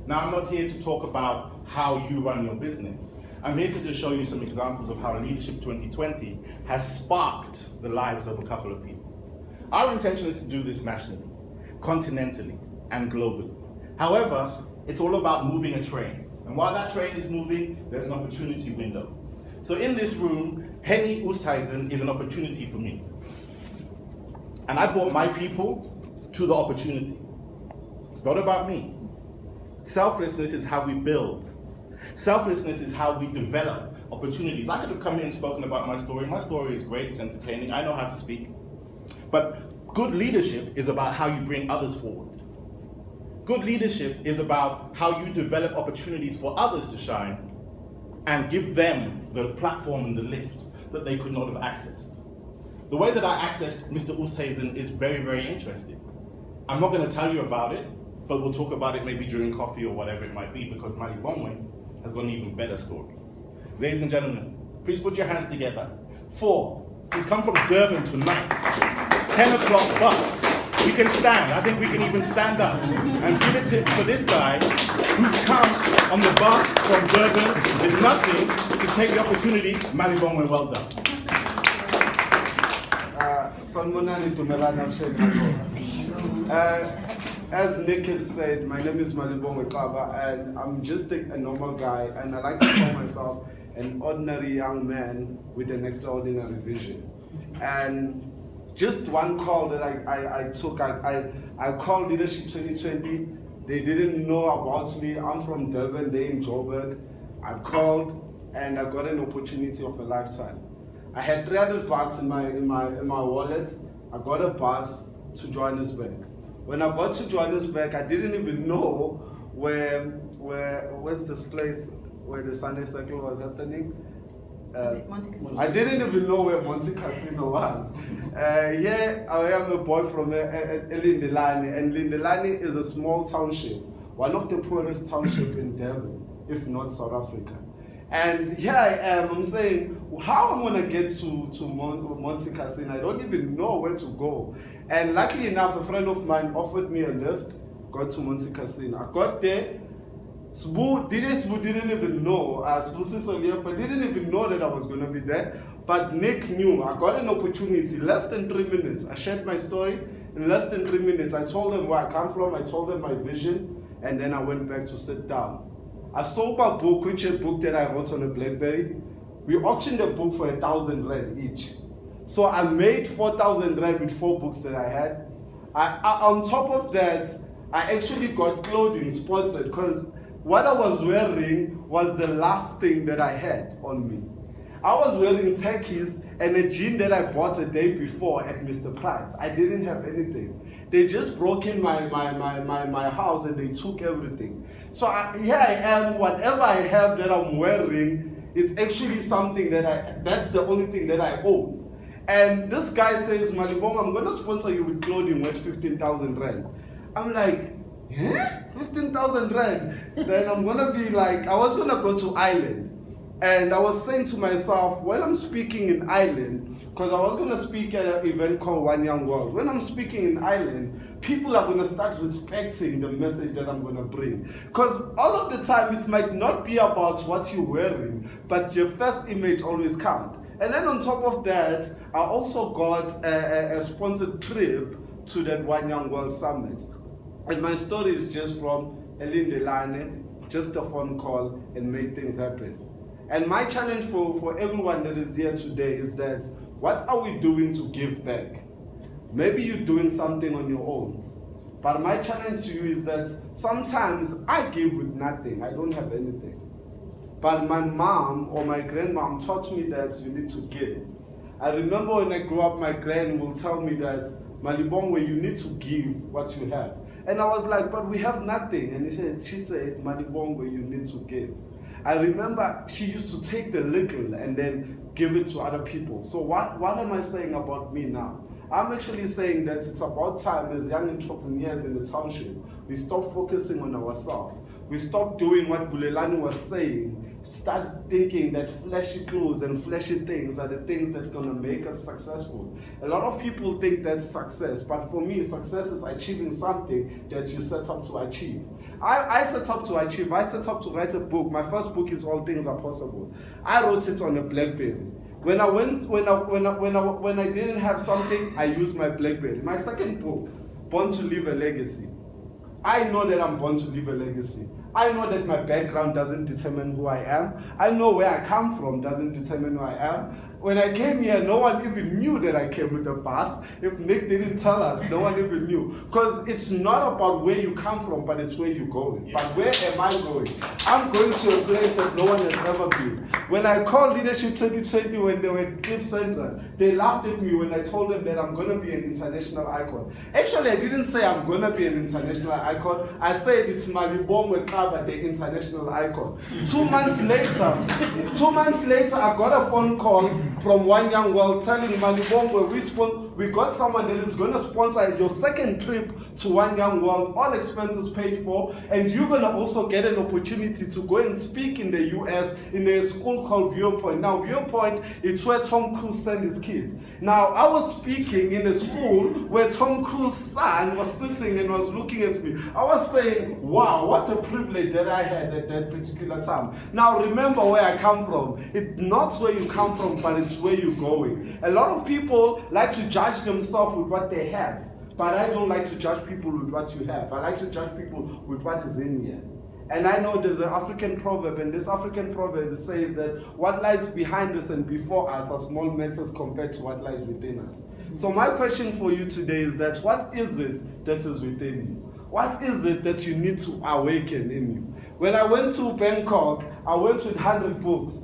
Now, I'm not here to talk about how you run your business. I'm here to just show you some examples of how Leadership 2020 has sparked the lives of a couple of people. Our intention is to do this nationally, continentally, and globally. However, it's all about moving a train. And while that train is moving, there's an opportunity window. So in this room, Henny Oosthuizen is an opportunity for me. And I brought my people to the opportunity. It's not about me. Selflessness is how we build. Selflessness is how we develop opportunities. I could have come here and spoken about my story. My story is great, it's entertaining, I know how to speak. But good leadership is about how you bring others forward. Good leadership is about how you develop opportunities for others to shine and give them the platform and the lift that they could not have accessed. The way that I accessed Mr. Oosthuizen is very, very interesting. I'm not going to tell you about it, but we'll talk about it maybe during coffee or whatever it might be, because Malibongwe has got an even better story. Ladies and gentlemen, please put your hands together. 4, he's come from Durban tonight. 10 o'clock bus. We can stand. I think we can even stand up and give it to this guy who's come on the bus from Durban with nothing to take the opportunity. Malibongwe, well done. As Nick has said, my name is Malibongwe Xaba, and I'm just a normal guy, and I like to call myself an ordinary young man with an extraordinary vision. And just one call that I took, I called Leadership 2020. They didn't know about me. I'm from Durban, they in Joburg. I called and I got an opportunity of a lifetime. I had 300 bucks in my wallet. I got a bus to Johannesburg. When I got to Johannesburg, I didn't even know where's this place where the Sunday Circle was happening. I didn't even know where Monte Casino was. Here I am, a boy from Lindelani, and Lindelani is a small township, one of the poorest townships in Durban, if not South Africa. And here I am, I'm saying, how am I going to get to Monte Casino? I don't even know where to go. And luckily enough, a friend of mine offered me a lift, got to Monte Casino. I got there. Sbu didn't even know, but didn't even know that I was going to be there. But Nick knew. I got an opportunity, less than 3 minutes. I shared my story in less than 3 minutes. I told them where I come from, I told them my vision, and then I went back to sit down. I sold my book, which is a book that I wrote on a BlackBerry. We auctioned the book for 1,000 rand each. So I made 4,000 rand with 4 books that I had. On top of that, I actually got clothing sponsored, because what I was wearing was the last thing that I had on me. I was wearing khakis and a jean that I bought a day before at Mr. Price. I didn't have anything. They just broke in my house and they took everything. So here I am, whatever I have that I'm wearing, it's actually something that's the only thing that I own. And this guy says, Malibongwe, I'm going to sponsor you with clothing worth 15,000 rand. I'm like, 15,000 rand? Then I'm going to be like, I was going to go to Ireland. And I was saying to myself, when I'm speaking in Ireland, because I was going to speak at an event called One Young World. When I'm speaking in Ireland, people are going to start respecting the message that I'm going to bring. Because all of the time, it might not be about what you're wearing, but your first image always counts. And then on top of that, I also got a sponsored trip to that One Young World Summit. And my story is just from Elindelane, just a phone call and made things happen. And my challenge for everyone that is here today is that, what are we doing to give back? Maybe you're doing something on your own. But my challenge to you is that sometimes I give with nothing. I don't have anything. But my mom or my grandmom taught me that you need to give. I remember when I grew up, my grand will tell me that, Malibongwe, you need to give what you have. And I was like, but we have nothing. And she said, Malibongwe, you need to give. I remember she used to take the little and then give it to other people. So what am I saying about me now? I'm actually saying that it's about time as young entrepreneurs in the township, we stop focusing on ourselves. we stop doing what Bulelani was saying, start thinking that flashy clothes and flashy things are the things that are going to make us successful. A lot of people think that's success, but for me, success is achieving something that you set up to achieve. I set up to achieve. I set up to write a book. My first book is All Things Are Possible. I wrote it on a BlackBerry. When I didn't have something, I used my BlackBerry. My second book, Born to Leave a Legacy. I know that I'm born to leave a legacy. I know that my background doesn't determine who I am. I know where I come from doesn't determine who I am. When I came here, no one even knew that I came with a bus. If Nick didn't tell us, no one even knew. Because it's not about where you come from, but it's where you're going. But where am I going? I'm going to a place that no one has ever been. When I called Leadership 2020 when they were at Cliff Center, they laughed at me when I told them that I'm going to be an international icon. Actually, I didn't say I'm going to be an international icon. I said it's Malibongwe Xaba, the international icon. 2 months later, I got a phone call from One Young World telling Malibongwe, we got someone that is going to sponsor your second trip to One Young World, all expenses paid for, and you're going to also get an opportunity to go and speak in the US in a school called Viewpoint. Now, Viewpoint is where Tom Cruise sent his kids. Now, I was speaking in a school where Tom Cruise's son was sitting and was looking at me. I was saying, wow, what a privilege that I had at that particular time. Now, remember where I come from. It's not where you come from, but it's where you're going. A lot of people like to judge themselves with what they have, but I don't like to judge people with what you have. I like to judge people with what is in here. And I know there's an African proverb, and this African proverb says that what lies behind us and before us are small matters compared to what lies within us. So my question for you today is that what is it that is within you? What is it that you need to awaken in you? When I went to Bangkok, I went with 100 books.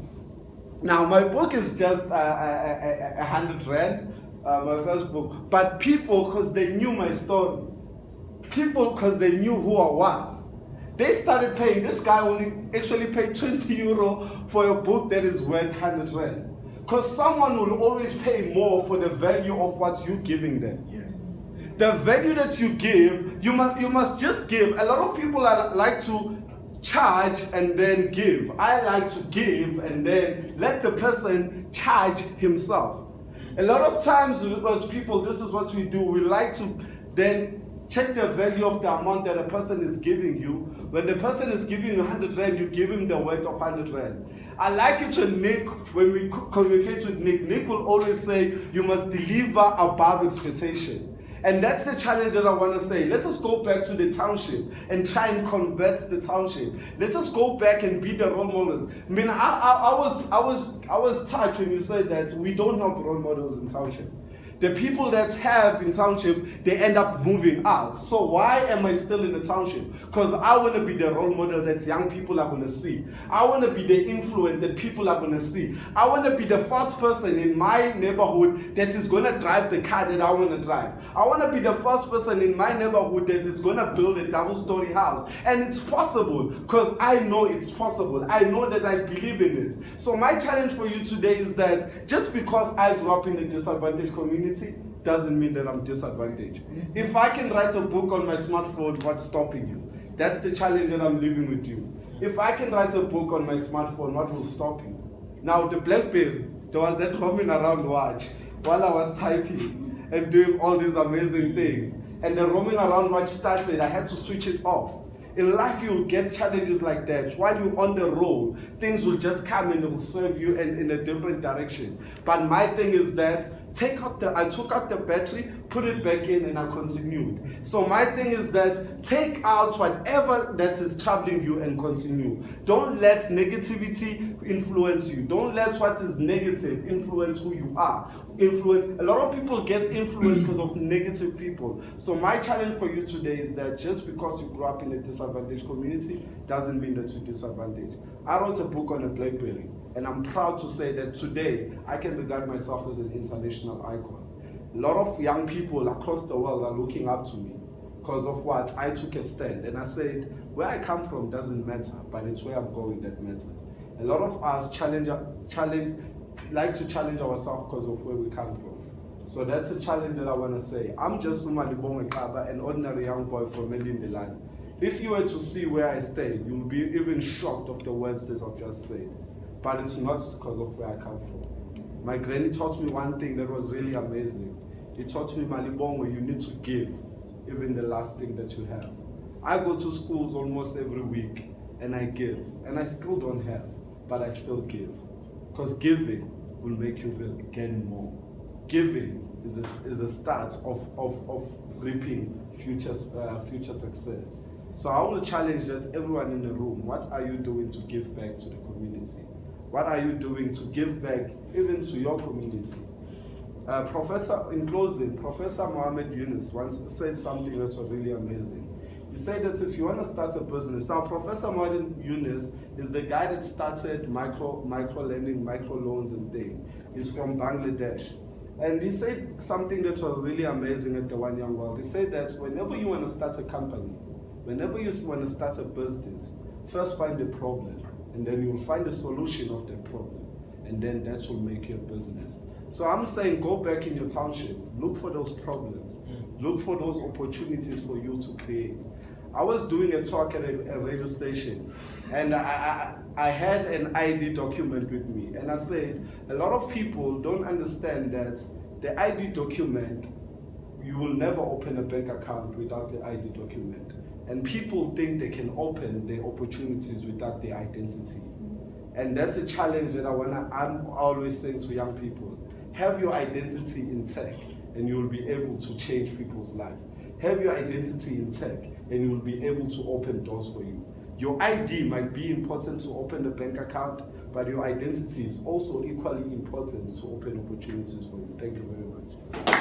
Now my book is just 100 rand, my first book. But people, because they knew my story, people, because they knew who I was, they started paying. This guy only actually paid 20 euro for a book that is worth 100 rand. Because someone will always pay more for the value of what you're giving them. Yes. The value that you give, you must just give. A lot of people like to charge and then give. I like to give and then let the person charge himself. A lot of times as people, this is what we do. We like to then check the value of the amount that a person is giving you. When the person is giving you 100 rand, you give him the worth of 100 rand. I like it to Nick, when we communicate with Nick, Nick will always say, you must deliver above expectation. And that's the challenge that I want to say. Let us go back to the township and try and convert the township. Let us go back and be the role models. I mean, I was touched when you said that we don't have role models in township. The people that have in township, they end up moving out. So why am I still in the township? Because I want to be the role model that young people are going to see. I want to be the influence that people are going to see. I want to be the first person in my neighborhood that is going to drive the car that I want to drive. I want to be the first person in my neighborhood that is going to build a double-story house. And it's possible because I know it's possible. I know that I believe in it. So my challenge for you today is that just because I grew up in a disadvantaged community doesn't mean that I'm disadvantaged. If I can write a book on my smartphone, what's stopping you? That's the challenge that I'm living with you. If I can write a book on my smartphone, what will stop you? Now the BlackBerry, there was that roaming around watch while I was typing and doing all these amazing things. And the roaming around watch started, I had to switch it off. In life, you'll get challenges like that. While you're on the road, things will just come and it will serve you in a different direction. But my thing is that I took out the battery, put it back in, and I continued. So my thing is that take out whatever that is troubling you and continue. Don't let negativity influence you. Don't let what is negative influence who you are. A lot of people get influenced because of negative people. So my challenge for you today is that just because you grew up in a disadvantaged community doesn't mean that you're disadvantaged. I wrote a book on a BlackBerry, and I'm proud to say that today I can regard myself as an international icon. A lot of young people across the world are looking up to me because of what I took a stand, and I said where I come from doesn't matter, but it's where I'm going that matters. A lot of us like to challenge ourselves because of where we come from. So that's a challenge that I want to say. I'm just Malibongwe Xaba, an ordinary young boy from Malibongwe. If you were to see where I stayed, you'll be even shocked of the words that I've just said. But it's not because of where I come from. My granny taught me one thing that was really amazing. He taught me, Malibongwe, you need to give, even the last thing that you have. I go to schools almost every week, and I give. And I still don't have, but I still give. Because giving will make you gain more. Giving is a start of reaping future success. So I will challenge that everyone in the room, what are you doing to give back to the community? What are you doing to give back even to your community? In closing, Professor Mohammed Yunus once said something that was really amazing. He said that if you want to start a business, now Professor Mohammed Yunus is the guy that started micro lending, micro loans and things. He's from Bangladesh. And he said something that was really amazing at the One Young World. He said that whenever you want to start a company, whenever you want to start a business, first find the problem, and then you'll find the solution of that problem, and then that will make your business. So I'm saying, go back in your township, look for those problems, look for those opportunities for you to create. I was doing a talk at a radio station, and I had an ID document with me, and I said, a lot of people don't understand that the ID document, you will never open a bank account without the ID document. And people think they can open their opportunities without their identity. And that's a challenge that I'm always saying to young people. Have your identity intact, and you'll be able to change people's lives. Have your identity intact, and you'll be able to open doors for you. Your ID might be important to open a bank account, but your identity is also equally important to open opportunities for you. Thank you very much.